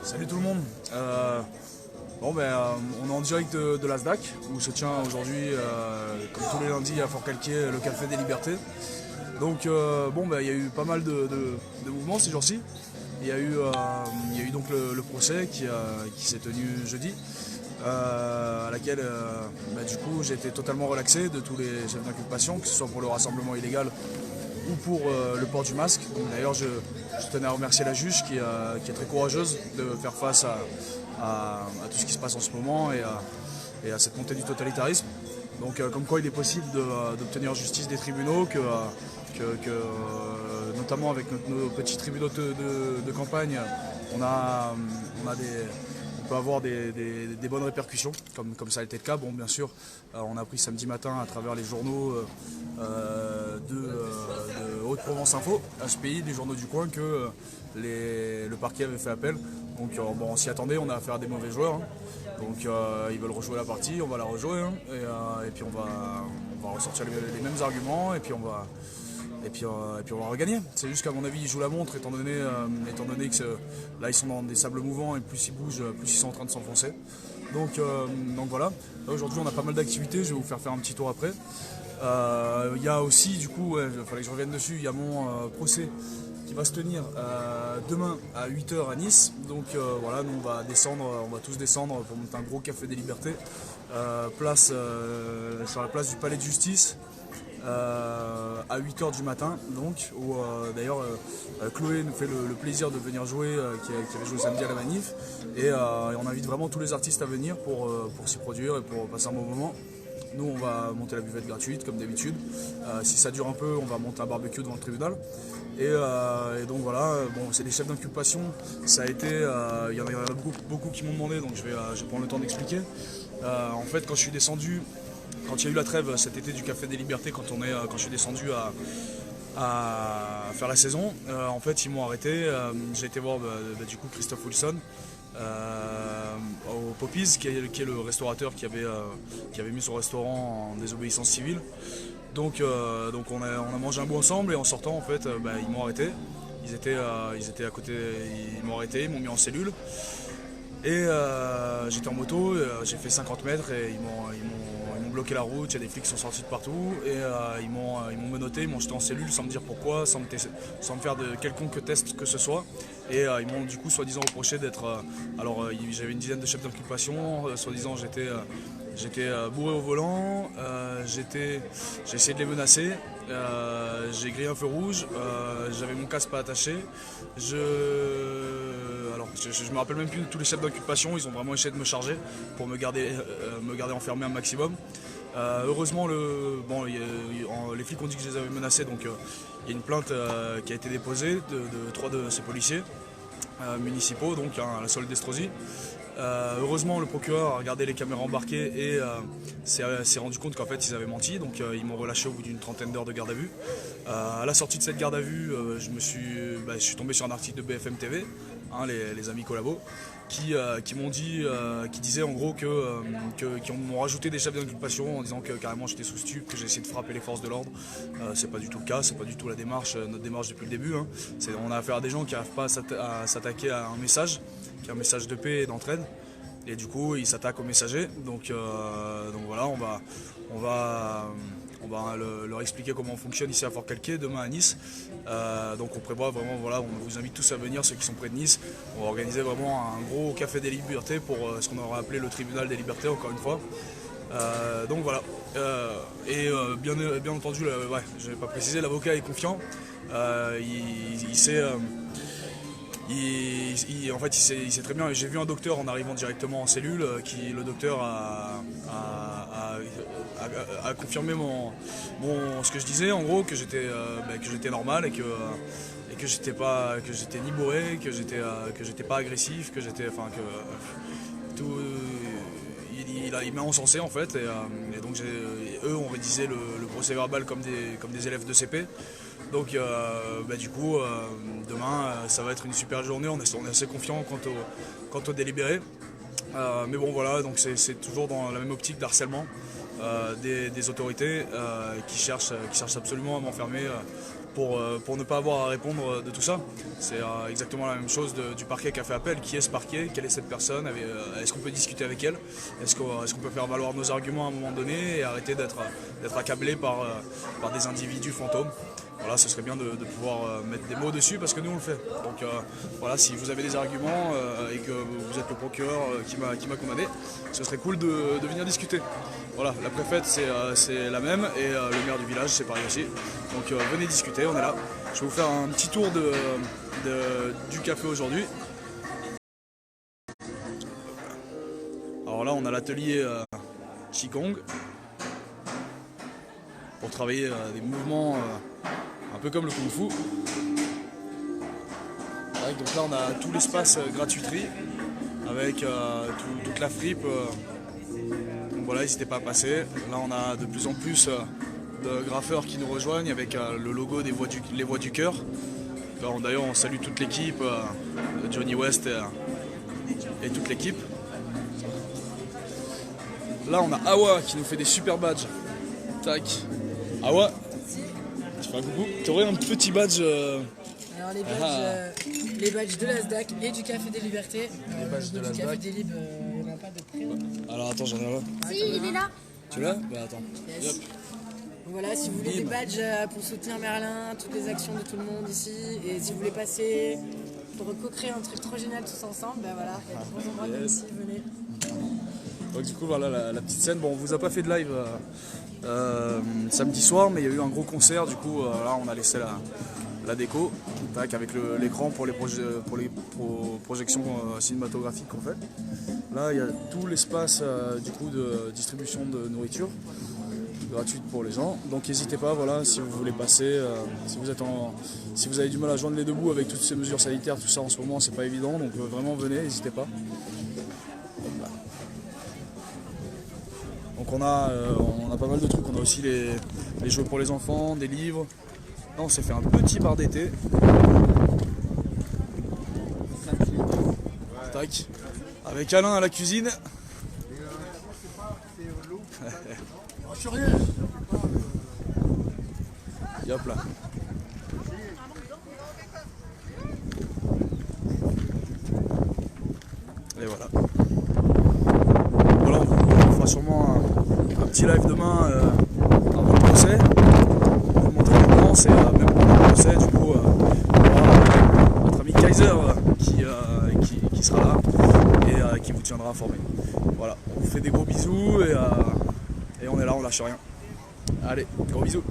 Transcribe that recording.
Salut tout le monde. On est en direct de la SDAC où se tient aujourd'hui, comme tous les lundis à Fort-Calquier, le Café des Libertés. Donc il y a eu pas mal de mouvements ces jours-ci. Il y a eu donc le procès qui s'est tenu jeudi, à laquelle du coup j'ai été totalement relaxé de tous les chefs d'inculpation, que ce soit pour le rassemblement illégal ou pour le port du masque. D'ailleurs je tenais à remercier la juge qui est très courageuse de faire face à tout ce qui se passe en ce moment et à cette montée du totalitarisme. Donc comme quoi il est possible d'obtenir justice des tribunaux, notamment avec nos petits tribunaux de campagne, on peut avoir des bonnes répercussions, comme ça a été le cas. Bon, bien sûr, on a appris samedi matin à travers les journaux de Haute-Provence Info, HPI, des journaux du coin, que le parquet avait fait appel. Donc on s'y attendait, on a affaire à des mauvais joueurs. Donc ils veulent rejouer la partie, on va la rejouer. Et puis on va ressortir les mêmes arguments et puis on va regagner. C'est juste qu'à mon avis ils jouent la montre étant donné que là ils sont dans des sables mouvants et plus ils bougent, plus ils sont en train de s'enfoncer. Donc voilà. Là, aujourd'hui on a pas mal d'activités, je vais vous faire un petit tour après. Il y a aussi du coup, il fallait que je revienne dessus, il y a mon procès qui va se tenir demain à 8 h à Nice. Donc voilà, nous on va tous descendre pour monter un gros café des libertés, sur la place du Palais de Justice. À 8 h du matin, donc, où d'ailleurs Chloé nous fait le plaisir de venir jouer, qui avait joué samedi à la manif, et on invite vraiment tous les artistes à venir pour s'y produire et pour passer un bon moment. Nous on va monter la buvette gratuite comme d'habitude, si ça dure un peu on va monter un barbecue devant le tribunal, et donc voilà, bon, c'est des chefs d'inculpation, ça a été, il y en a beaucoup qui m'ont demandé, donc je vais prendre le temps d'expliquer. En fait quand je suis descendu, quand il y a eu la trêve cet été du Café des Libertés, quand je suis descendu à faire la saison, en fait ils m'ont arrêté. J'ai été voir du coup Christophe Wilson au Poppies, qui est le restaurateur qui avait mis son restaurant en désobéissance civile. Donc on a mangé un bout ensemble, et en sortant en fait ils m'ont arrêté. Ils étaient à côté, ils m'ont arrêté, ils m'ont mis en cellule. Et j'étais en moto, j'ai fait 50 mètres et ils m'ont bloqué la route, il y a des flics qui sont sortis de partout et ils m'ont menotté, ils m'ont jeté en cellule sans me dire pourquoi, sans me faire de quelconque test que ce soit. Et ils m'ont du coup soi-disant reproché d'être... j'avais une dizaine de chefs d'inculpation, soi-disant j'étais bourré au volant, j'ai essayé de les menacer, j'ai grillé un feu rouge, j'avais mon casque pas attaché, je me rappelle même plus de tous les chefs d'inculpation, ils ont vraiment essayé de me charger pour me garder enfermé un maximum. Heureusement, les flics ont dit que je les avais menacés, donc il y a une plainte qui a été déposée de 3 de ces policiers municipaux, donc à la Solde d'Estrosi. Heureusement, le procureur a regardé les caméras embarquées et s'est rendu compte qu'en fait ils avaient menti, donc ils m'ont relâché au bout d'une trentaine d'heures de garde à vue. À la sortie de cette garde à vue, je suis tombé sur un article de BFM TV, les amis collabos, qui disaient en gros qui m'ont rajouté des chefs d'inculpation en disant que carrément j'étais sous stup, que j'ai essayé de frapper les forces de l'ordre. C'est pas du tout le cas, c'est pas du tout notre démarche depuis le début. On a affaire à des gens qui n'arrivent pas à s'attaquer à un message, qui est un message de paix et d'entraide, et du coup ils s'attaquent aux messagers. Donc voilà, on va leur expliquer comment on fonctionne ici à Fort-Calquier, demain à Nice. Donc on prévoit vraiment, voilà, on vous invite tous à venir, ceux qui sont près de Nice. On va organiser vraiment un gros café des libertés pour ce qu'on aura appelé le tribunal des libertés, encore une fois. Donc voilà. Bien entendu, je n'ai pas précisé, l'avocat est confiant. Il sait... en fait, il sait très bien. J'ai vu un docteur en arrivant directement en cellule, le docteur a confirmé ce que je disais, en gros, que j'étais normal et que j'étais ni bourré, que j'étais pas agressif, il m'a encensé en fait, et donc eux ont rédigé le procès verbal comme des élèves de CP. Donc du coup demain ça va être une super journée, on est assez confiant quant au délibéré. Mais bon voilà, donc c'est toujours dans la même optique d'harcèlement des autorités qui cherchent absolument à m'enfermer pour ne pas avoir à répondre de tout ça. C'est exactement la même chose du parquet qui a fait appel. Qui est ce parquet? Quelle est cette personne? Est-ce qu'on peut discuter avec elle? Est-ce qu'on peut faire valoir nos arguments à un moment donné et arrêter d'être accablé par des individus fantômes? Voilà, ce serait bien de pouvoir mettre des mots dessus parce que nous on le fait. Donc voilà, si vous avez des arguments et que vous êtes le procureur qui m'a condamné, ce serait cool de venir discuter. Voilà, la préfète c'est la même et le maire du village c'est pareil aussi. Donc venez discuter, on est là. Je vais vous faire un petit tour du café aujourd'hui. Alors là on a l'atelier Qigong pour travailler des mouvements un peu comme le Kung Fu. Donc là on a tout l'espace gratuiterie avec toute la fripe. Donc voilà, n'hésitez pas à passer. Là on a de plus en plus de graffeurs qui nous rejoignent avec le logo des les Voix du Cœur. D'ailleurs on salue toute l'équipe, Johnny West et toute l'équipe. Là on a Awa qui nous fait des super badges. Tac. Awa, tu fais un coucou. Tu aurais un petit badge. Alors les badges de la SDAC et du Café des Libertés. Les badges de la SDAC. Café des Libres, il n'y en a pas de près. Alors attends, j'en ai un là. Si, il est là. Tu l'as? Bah attends. Yes. Yep. Voilà, si vous voulez des badges pour soutenir Merlin, toutes les actions de tout le monde ici, et si vous voulez passer pour co-créer un truc trop génial tous ensemble, ben voilà, il y a des bons endroits comme ici, venez. Donc du coup voilà la petite scène. Bon, on vous a pas fait de live samedi soir, mais il y a eu un gros concert. Du coup là on a laissé la déco, tac, avec l'écran pour les projections cinématographiques qu'on fait. Là il y a tout l'espace du coup de distribution de nourriture gratuite pour les gens. Donc n'hésitez pas, voilà, si vous voulez passer, si vous avez du mal à joindre les deux bouts avec toutes ces mesures sanitaires, tout ça en ce moment c'est pas évident, donc vraiment venez, n'hésitez pas. Donc on a pas mal de trucs, on a aussi les jeux pour les enfants, des livres. Là on s'est fait un petit bar d'été. Tac. Avec Alain à la cuisine. Et hop là. Et voilà. Voilà, on fera sûrement un petit live demain avant le procès. On vous montrer l'ambiance et même pendant le procès, du coup, on aura notre ami Kaiser qui sera là et qui vous tiendra informé. Voilà, on vous fait des gros bisous et on est là, on lâche rien. Allez, gros bisous.